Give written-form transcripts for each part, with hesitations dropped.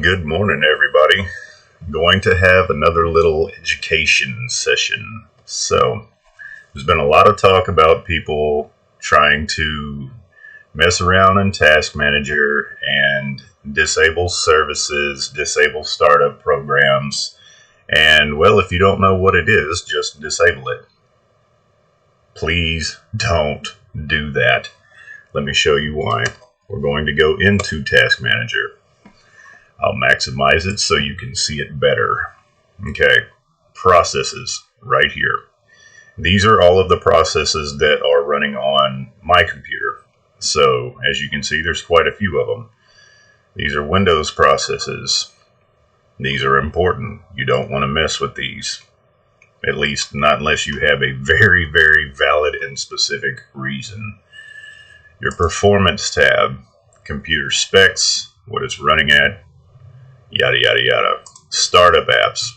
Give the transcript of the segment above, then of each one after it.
Good morning, everybody. Going to have another little education session. So, there's been a lot of talk about people trying to mess around in Task Manager and disable services, disable startup programs. And, well, if you don't know what it is, just disable it. Please don't do that. Let me show you why. We're going to go into Task Manager. I'll maximize it so you can see it better. Okay, processes right here. These are all of the processes that are running on my computer. So as you can see, there's quite a few of them. These are Windows processes. These are important. You don't want to mess with these. At least not unless you have a very, very valid and specific reason. Your Performance tab, computer specs, what it's running at, yada yada yada. Startup apps.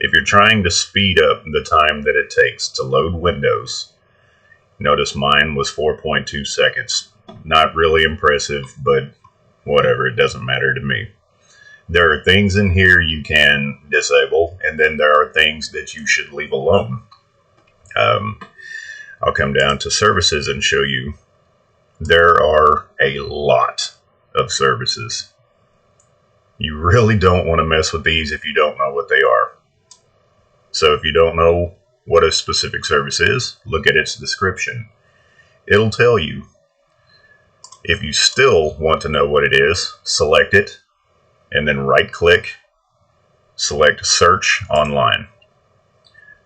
If you're trying to speed up the time that it takes to load Windows, notice mine was 4.2 seconds. Not really impressive, but whatever, it doesn't matter to me. There are things in here you can disable, and then there are things that you should leave alone. I'll come down to services and show you. There are a lot of services. You really don't want to mess with these if you don't know what they are. So if you don't know what a specific service is, look at its description. It'll tell you. If you still want to know what it is, select it, and then right-click, select Search Online.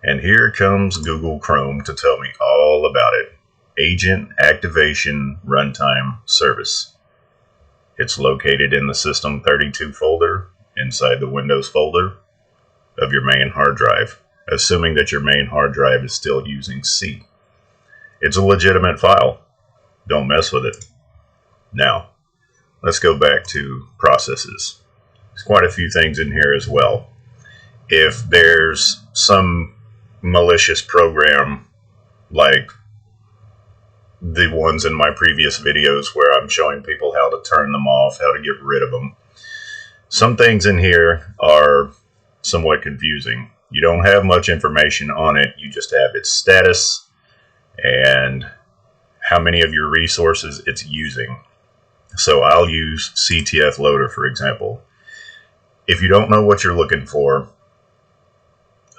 And here comes Google Chrome to tell me all about it. Agent Activation Runtime Service. It's located in the System32 folder inside the Windows folder of your main hard drive, assuming that your main hard drive is still using C. It's a legitimate file. Don't mess with it. Now, let's go back to processes. There's quite a few things in here as well. If there's some malicious program like the ones in my previous videos where I'm showing people how to turn them off, how to get rid of them. Some things in here are somewhat confusing. You don't have much information on it. You just have its status and how many of your resources it's using. So I'll use CTF Loader, for example. If you don't know what you're looking for,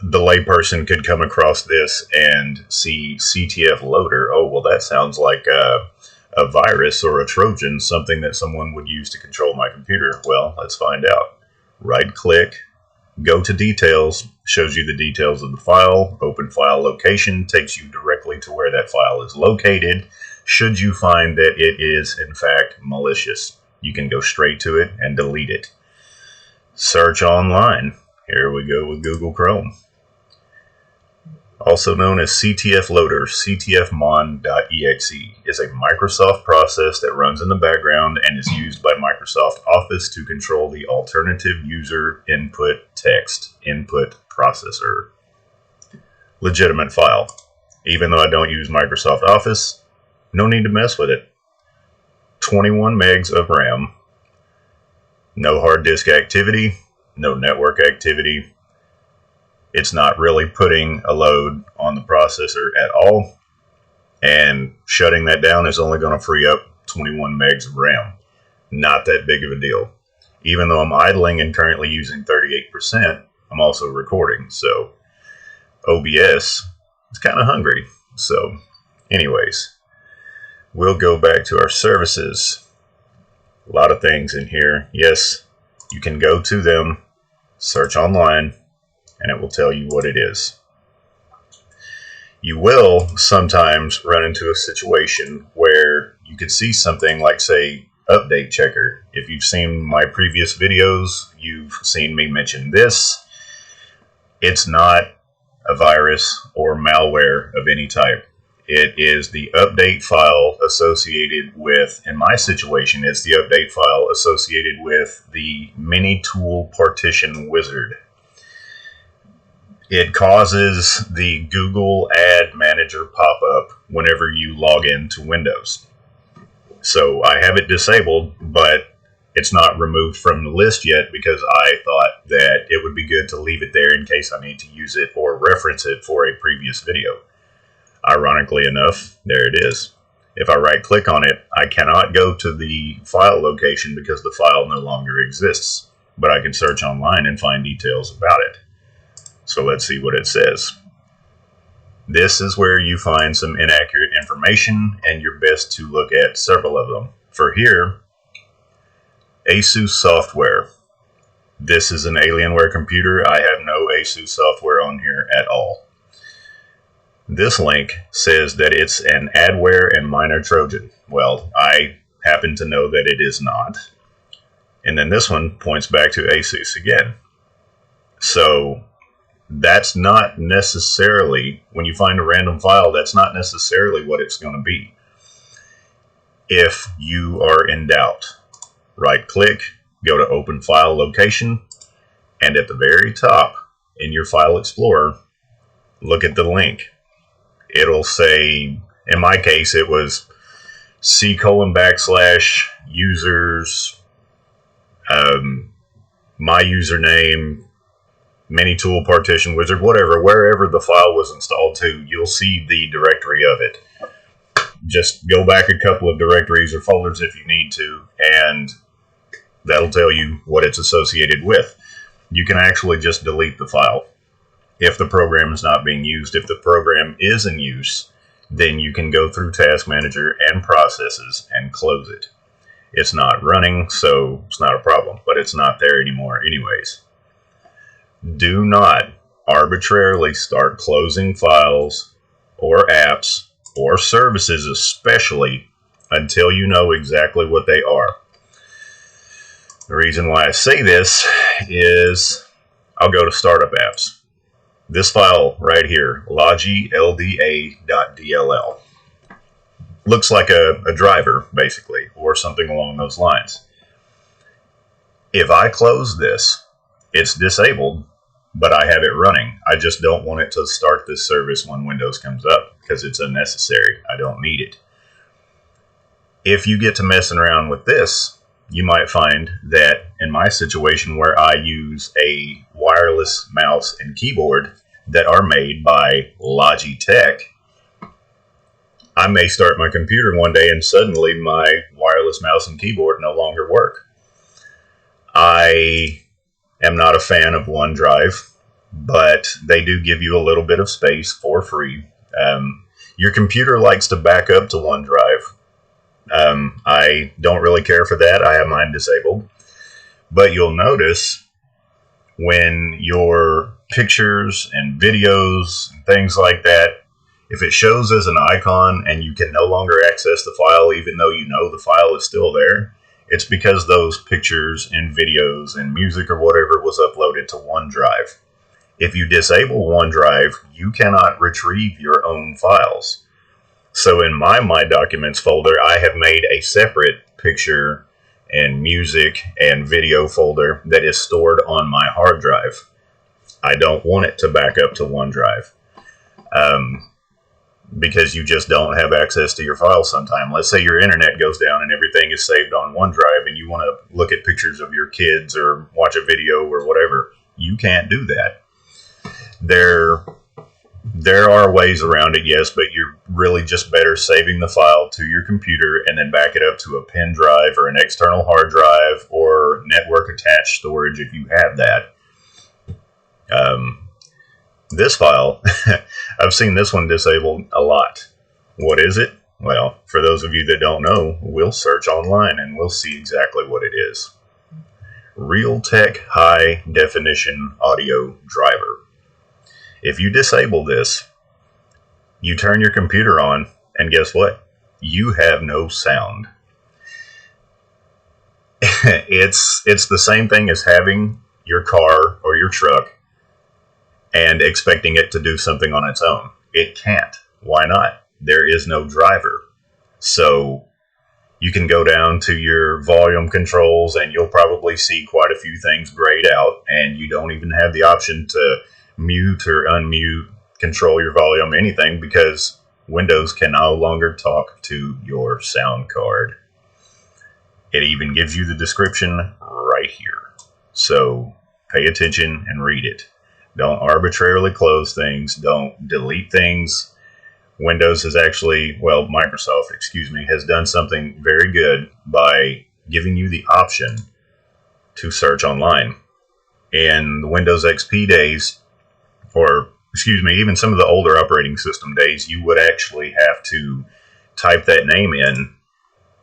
the layperson could come across this and see CTF Loader. Oh, well, that sounds like a virus or a Trojan, something that someone would use to control my computer. Well, let's find out. Right-click, go to Details, shows you the details of the file. Open File Location takes you directly to where that file is located. Should you find that it is, in fact, malicious, you can go straight to it and delete it. Search Online. Here we go with Google Chrome. Also known as CTF Loader, ctfmon.exe, is a Microsoft process that runs in the background and is used by Microsoft Office to control the alternative user input text input processor. Legitimate file. Even though I don't use Microsoft Office, no need to mess with it. 21 megs of RAM, no hard disk activity, no network activity. It's not really putting a load on the processor at all, and shutting that down is only going to free up 21 megs of RAM. Not that big of a deal. Even though I'm idling and currently using 38%, I'm also recording, so OBS is kind of hungry. So anyways, we'll go back to our services. A lot of things in here. Yes, you can go to them, search online, and it will tell you what it is. You will sometimes run into a situation where you could see something like, say, Update Checker. If you've seen my previous videos, you've seen me mention this. It's not a virus or malware of any type. It is the update file associated with, in my situation, it's the update file associated with the Mini Tool Partition Wizard. It causes the Google Ad Manager pop-up whenever you log into Windows. So I have it disabled, but It's not removed from the list yet because I thought that it would be good to leave it there in case I need to use it or reference it for a previous video. Ironically enough, there it is. If I right click on it, I cannot go to the file location because the file no longer exists, but I can search online and find details about it. So let's see what it says. This is where you find some inaccurate information, and you're best to look at several of them. For here, ASUS software. This is an Alienware computer. I have no ASUS software on here at all. This link says that it's an adware and minor Trojan. Well, I happen to know that it is not. And then this one points back to ASUS again. So that's not necessarily, when you find a random file, that's not necessarily what it's going to be. If you are in doubt, right click, go to open file location, and at the very top in your file explorer, look at the link. It'll say, in my case, it was C:\users, my username, Minitool partition wizard, whatever, wherever the file was installed to, you'll see the directory of it. Just go back a couple of directories or folders if you need to, and that'll tell you what it's associated with. You can actually just delete the file if the program is not being used. If the program is in use, then you can go through Task Manager and Processes and close it. It's not running, so it's not a problem, but it's not there anymore anyways. Do not arbitrarily start closing files or apps or services, especially until you know exactly what they are. The reason why I say this is I'll go to Startup Apps. This file right here, logilda.dll, looks like a driver, basically, or something along those lines. If I close this, it's disabled, but I have it running. I just don't want it to start this service when Windows comes up because it's unnecessary. I don't need it. If you get to messing around with this, you might find that in my situation where I use a wireless mouse and keyboard that are made by Logitech, I may start my computer one day and suddenly my wireless mouse and keyboard no longer work. I am not a fan of OneDrive, but they do give you a little bit of space for free. Your computer likes to back up to OneDrive. I don't really care for that. I have mine disabled. But you'll notice when your pictures and videos and things like that, if it shows as an icon and you can no longer access the file even though you know the file is still there, it's because those pictures and videos and music or whatever was uploaded to OneDrive. If you disable OneDrive, you cannot retrieve your own files. So in my My Documents folder, I have made a separate picture and music and video folder that is stored on my hard drive. I don't want it to back up to OneDrive because you just don't have access to your files sometime. Let's say your internet goes down and everything is saved on OneDrive and you want to look at pictures of your kids or watch a video or whatever. You can't do that. There are ways around it, yes, but you're really just better saving the file to your computer and then back it up to a pen drive or an external hard drive or network attached storage if you have that. This file, I've seen this one disabled a lot. What is it? Well, for those of you that don't know, we'll search online and we'll see exactly what it is. Realtek High Definition Audio Driver. If you disable this, you turn your computer on, and guess what? You have no sound. It's the same thing as having your car or your truck and expecting it to do something on its own. It can't. Why not? There is no driver. So you can go down to your volume controls and you'll probably see quite a few things grayed out, and you don't even have the option to mute or unmute, control your volume, anything, because Windows can no longer talk to your sound card. It even gives you the description right here. So pay attention and read it. Don't arbitrarily close things. Don't delete things. Windows has actually, well, Microsoft, has done something very good by giving you the option to search online. In the Windows XP days, or even some of the older operating system days, you would actually have to type that name in,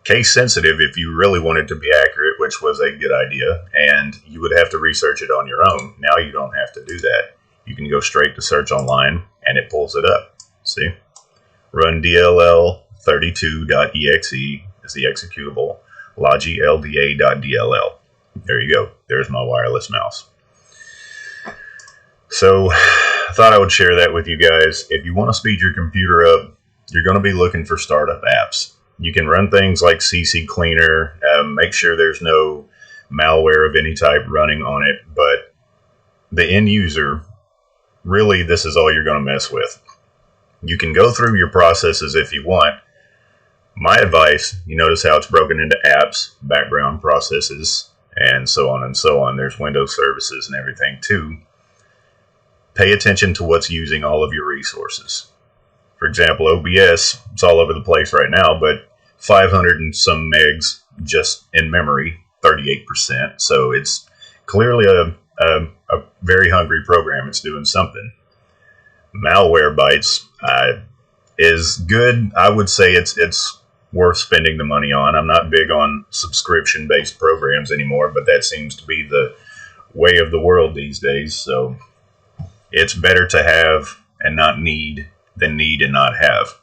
case sensitive if you really wanted to be accurate, which was a good idea, and you would have to research it on your own. Now you don't have to do that. You can go straight to search online and it pulls it up. See? Run dll32.exe is the executable. logilda.dll. There you go. There's my wireless mouse. So I thought I would share that with you guys. If you want to speed your computer up, you're going to be looking for startup apps. You can run things like CC Cleaner, make sure there's no malware of any type running on it, but the end user, really, this is all you're going to mess with. You can go through your processes if you want. My advice, you notice how it's broken into apps, background processes, and so on and so on. There's Windows services and everything too. Pay attention to what's using all of your resources. For example, OBS, it's all over the place right now, but 500 and some megs just in memory, 38%. So it's clearly a very hungry program. It's doing something. Malwarebytes is good. I would say it's worth spending the money on. I'm not big on subscription-based programs anymore, but that seems to be the way of the world these days. So it's better to have and not need than need and not have.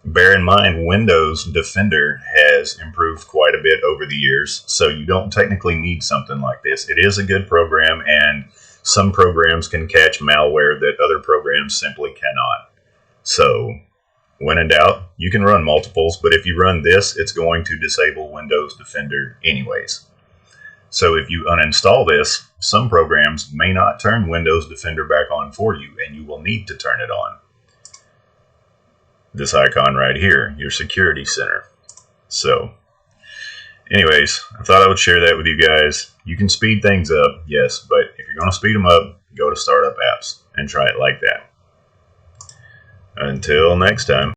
Bear in mind, Windows Defender has improved quite a bit over the years, so you don't technically need something like this. It is a good program, and some programs can catch malware that other programs simply cannot. So when in doubt, you can run multiples, but if you run this, it's going to disable Windows Defender anyways. So if you uninstall this, some programs may not turn Windows Defender back on for you, and you will need to turn it on. This icon right here, your security center. So anyways, I thought I would share that with you guys. You can speed things up, yes, but if you're going to speed them up, go to Startup Apps and try it like that. Until next time.